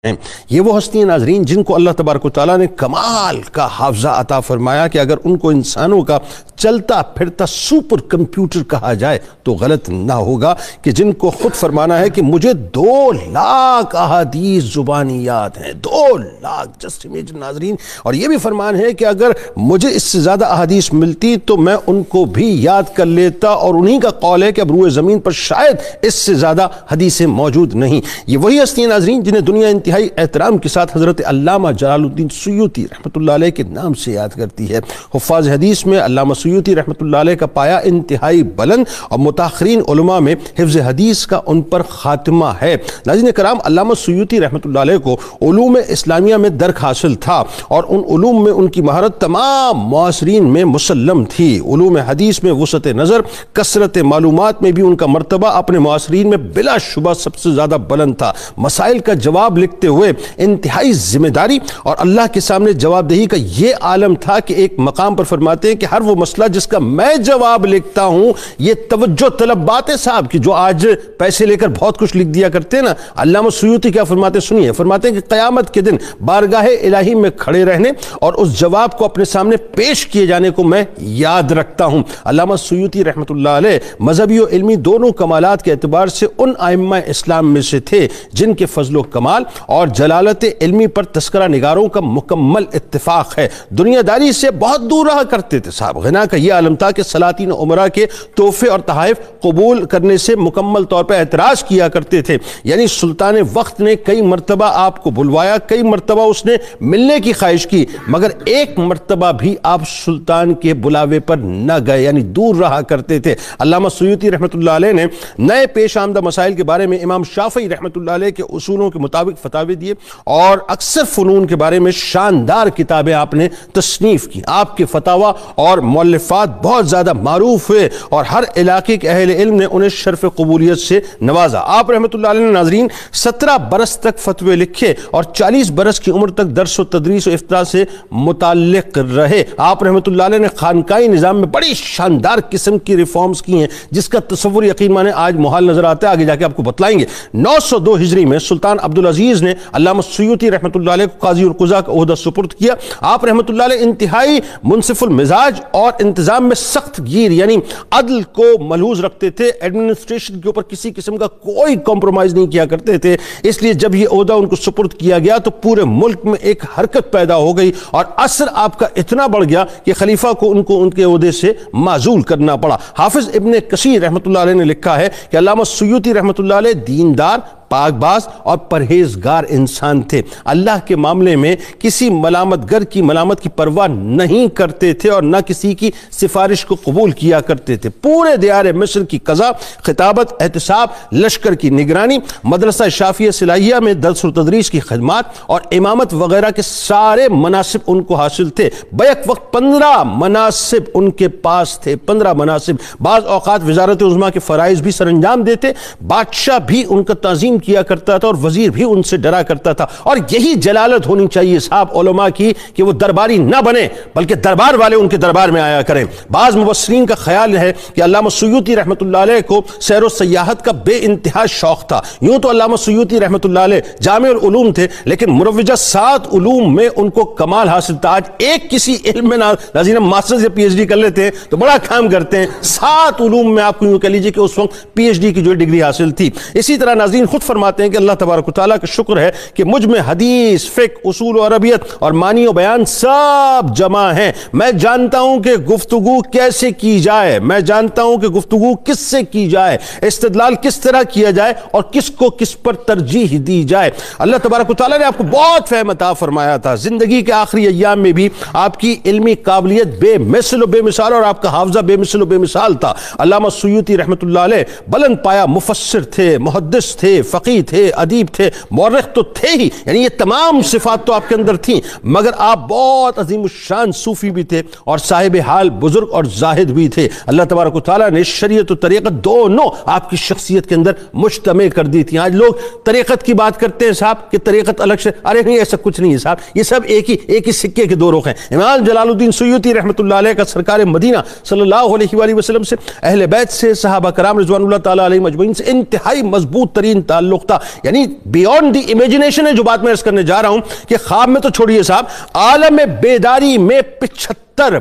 یہ وہ ہستی ہیں ناظرین جن کو اللہ تبارک و تعالیٰ نے کمال کا حافظہ عطا فرمایا کہ اگر ان کو انسانوں کا چلتا پھرتا سپر کمپیوٹر کہا جائے تو غلط نہ ہوگا، کہ جن کو خود فرمانا ہے کہ مجھے 2 لاکھ احادیث زبانی یاد ہیں، 2 لاکھ، جسٹ امیجن ناظرین۔ اور یہ بھی فرمان ہے کہ اگر مجھے اس سے زیادہ احادیث ملتی تو میں ان کو بھی یاد کر لیتا، اور انہی کا قول ہے کہ اب روئے زمین پر شاید اس سے زیادہ حدیثیں موجود نہیں۔ یہ وہی ہستی ہیں ناظرین جنہیں دنیا انتہائی احترام کے ساتھ حضرت علامہ جلال الدین سیوطی رحمۃ اللہ علیہ کے نام سے یاد کرتی ہے۔ حفاظ حدیث میں علامہ سیوطی رحمۃ اللہ علیہ کا پایا انتہائی بلند، اور متاخرین علماء میں حفظ حدیث کا ان پر خاتمہ ہے۔ ناظرین کرام، علامہ سیوطی رحمۃ اللہ علیہ کو علوم اسلامیہ میں درک حاصل تھا، اور ان علوم میں ان کی مہارت تمام معاصرین میں مسلم تھی۔ علوم حدیث میں وسعت نظر، کثرت معلومات میں بھی ان کا مرتبہ اپنے معاصرین میں بلا شبہ سب سے زیادہ بلند تھا۔ مسائل کا جواب لکھتے ہوئے انتہائی ذمہ داری اور اللہ کے سامنے جواب دہی کا یہ عالم تھا کہ ایک مقام پر فرماتے ہیں کہ ہر وہ مسئلہ جس کا میں جواب لکھتا ہوں، یہ توجہ طلب بات ہے صاحب کہ جو آج پیسے لے کر بہت کچھ لکھ دیا کرتے ہیں نا۔ علامہ سیوطی کیا فرماتے ہیں سنیے، فرماتے ہیں کہ قیامت کے دن بارگاہ الہی میں کھڑے رہنے اور اس جواب کو اپنے سامنے پیش کیے جانے کو میں یاد رکھتا ہوں۔ علامہ سیوطی رحمۃ اللہ علیہ مذہبی و علمی دونوں کمالات کے اعتبار سے ان ائمہ اسلام میں سے تھے جن کے فضل و کمال اور جلالت علمی پر تذکرہ نگاروں کا مکمل اتفاق ہے۔ دنیا داری سے بہت دور رہا کرتے تھے صاحب۔ غنا کا یہ عالم تھا کہ سلاطین عمرہ کے تحفے اور تحائف قبول کرنے سے مکمل طور پر اعتراض کیا کرتے تھے۔ یعنی سلطان وقت نے کئی مرتبہ آپ کو بلوایا، کئی مرتبہ اس نے ملنے کی خواہش کی، مگر ایک مرتبہ بھی آپ سلطان کے بلاوے پر نہ گئے، یعنی دور رہا کرتے تھے۔ علامہ سیوطی رحمۃ اللہ علیہ نے نئے پیش آمدہ مسائل کے بارے میں امام شافعی رحمۃ اللہ علیہ کے اصولوں کے مطابق فتاوی دیے، اور اکثر فنون کے بارے میں شاندار کتابیں آپ نے تصنیف کی۔ آپ کے فتاوی اور مؤلفات بہت زیادہ معروف ہوئے، اور ہر علاقے کے اہل علم نے انہیں شرف قبولیت سے نوازا۔ آپ رحمۃ اللہ علیہ نے ناظرین 17 برس تک فتوے لکھے، اور 40 برس کی عمر تک درس و تدریس و افتاء سے متعلق رہے۔ آپ رحمۃ اللہ علیہ نے خانقاہی نظام میں بڑی شاندار قسم کی ریفارمز کی ہیں جس کا تصور یقین مانے آج محال نظر آتا ہے، آگے جا کے آپ کو بتلائیں گے۔ 902 ہجری میں سلطان عبدالعزیز نے علامہ سیوطی رحمۃ اللہ علیہ کو قاضی القضاء کا عہدہ سپرد کیا۔ آپ رحمۃ اللہ علیہ انتہائی منصف المزاج اور انتظام میں سخت گیر، یعنی عدل کو ملحوظ رکھتے تھے، ایڈمنسٹریشن کے اوپر کسی قسم کا کوئی کمپرومائز نہیں کیا کرتے تھے۔ اس لیے جب یہ عہدہ ان کو سپرد کیا گیا تو پورے ملک میں ایک حرکت پیدا ہو گئی، اور اثر آپ کا اتنا بڑھ گیا کہ خلیفہ کو ان کے عہدے سے معزول کرنا پڑا۔ حافظ ابن کثیر رحمۃ اللہ علیہ نے لکھا ہے کہ علامہ سیوطی رحمۃ اللہ علیہ دیندار، پاک باز اور پرہیزگار انسان تھے۔ اللہ کے معاملے میں کسی ملامت گر کی ملامت کی پرواہ نہیں کرتے تھے، اور نہ کسی کی سفارش کو قبول کیا کرتے تھے۔ پورے دیار مصر کی قضا، خطابت، احتساب، لشکر کی نگرانی، مدرسہ شافیہ صلاحیہ میں درس و تدریس کی خدمات اور امامت وغیرہ کے سارے مناصب ان کو حاصل تھے۔ بیک وقت 15 مناصب ان کے پاس تھے، 15 مناصب۔ بعض اوقات وزارت عظمیٰ کے فرائض بھی سر انجام دیتے، بادشاہ بھی ان کا تعظیم کیا کرتا تھا، اور وزیر بھی ان سے ڈرا کرتا تھا۔ اور یہی جلالت ہونی چاہیے صاحب علماء کی کہ وہ درباری نہ بنے بلکہ دربار والے ان کے دربار میں آیا کریں۔ بعض مبصرین کا خیال ہے کہ علامہ سیوطی رحمۃ اللہ علیہ کو سیر و سیاحت کا بے انتہا شوق تھا۔ یوں تو علامہ سیوطی رحمۃ اللہ علیہ جامع العلوم تھے، لیکن مروجہ 7 علوم میں ان کو کمال حاصل تھا۔ آج ایک کسی علم میں ناظرین ماسٹرز یا پی ایچ ڈی کر لیتے ہیں تو بڑا کام کرتے ہیں، 7 علوم میں آپ کو یوں کہہ لیجیے کہ اس وقت پی ایچ ڈی کی جو ڈگری حاصل تھی۔ اسی طرح ناظرین خود فرماتے ہیں کہ اللہ تبارک و تعالیٰ کا شکر ہے کہ مجھ میں حدیث، فقہ، اصول و عربیت اور معنی و بیان سب جمع ہیں۔ میں جانتا ہوں کہ گفتگو کیسے کی جائے، میں جانتا ہوں کہ گفتگو کس سے کی جائے، استدلال کس طرح کیا جائے، اور کس کو کس پر ترجیح دی جائے۔ اللہ تبارک و تعالیٰ نے آپ کو بہت فہم عطا فرمایا تھا۔ زندگی کے آخری ایام میں بھی آپ کی علمی قابلیت بے مثل و بے مثال، اور آپ کا حافظہ بے مثل و بے مثال تھا۔ علامہ سیوطی رحمۃ اللہ علیہ بلند پایا مفسر تھے، محدث تھے، فقیہ تھے، ادیب تھے، مورخ تو تھے ہی، یعنی یہ تمام صفات تو آپ کے اندر تھیں، مگر آپ بہت عظیم الشان صوفی بھی تھے، اور صاحب حال بزرگ اور زاہد بھی تھے۔ اللہ تبارک و تعالیٰ نے شریعت و طریقت دونوں آپ کی شخصیت کے اندر مجتمع کر دی تھی۔ آج لوگ طریقت کی بات کرتے ہیں صاحب کہ طریقت الگ سے، ارے نہیں، ایسا کچھ نہیں ہے صاحب، یہ سب ایک ہی سکے کے 2 رخ ہیں۔ امام جلال الدین سیوطی رحمۃ اللہ علیہ کا سرکار مدینہ صلی اللہ علیہ وآلہ وسلم سے، اہل بیت سے، صحابہ کرام رضوان اللہ تعالیٰ علیہم اجمعین سے انتہائی مضبوط ترین تعلق تعلق تھا. یعنی بیونڈ دی امیجنیشن ہے جو بات میں عرض کرنے جا رہا ہوں کہ خواب میں تو چھوڑیے صاحب, عالم بیداری میں 75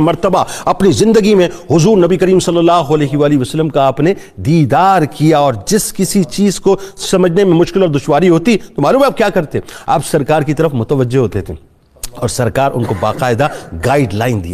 مرتبہ اپنی زندگی میں حضور نبی کریم صلی اللہ علیہ وآلہ وسلم کا آپ نے دیدار کیا. اور جس کسی چیز کو سمجھنے میں مشکل اور دشواری ہوتی تو معلوم ہے آپ کیا کرتے, آپ سرکار کی طرف متوجہ ہوتے تھے اور سرکار ان کو باقاعدہ گائیڈ لائن دیا.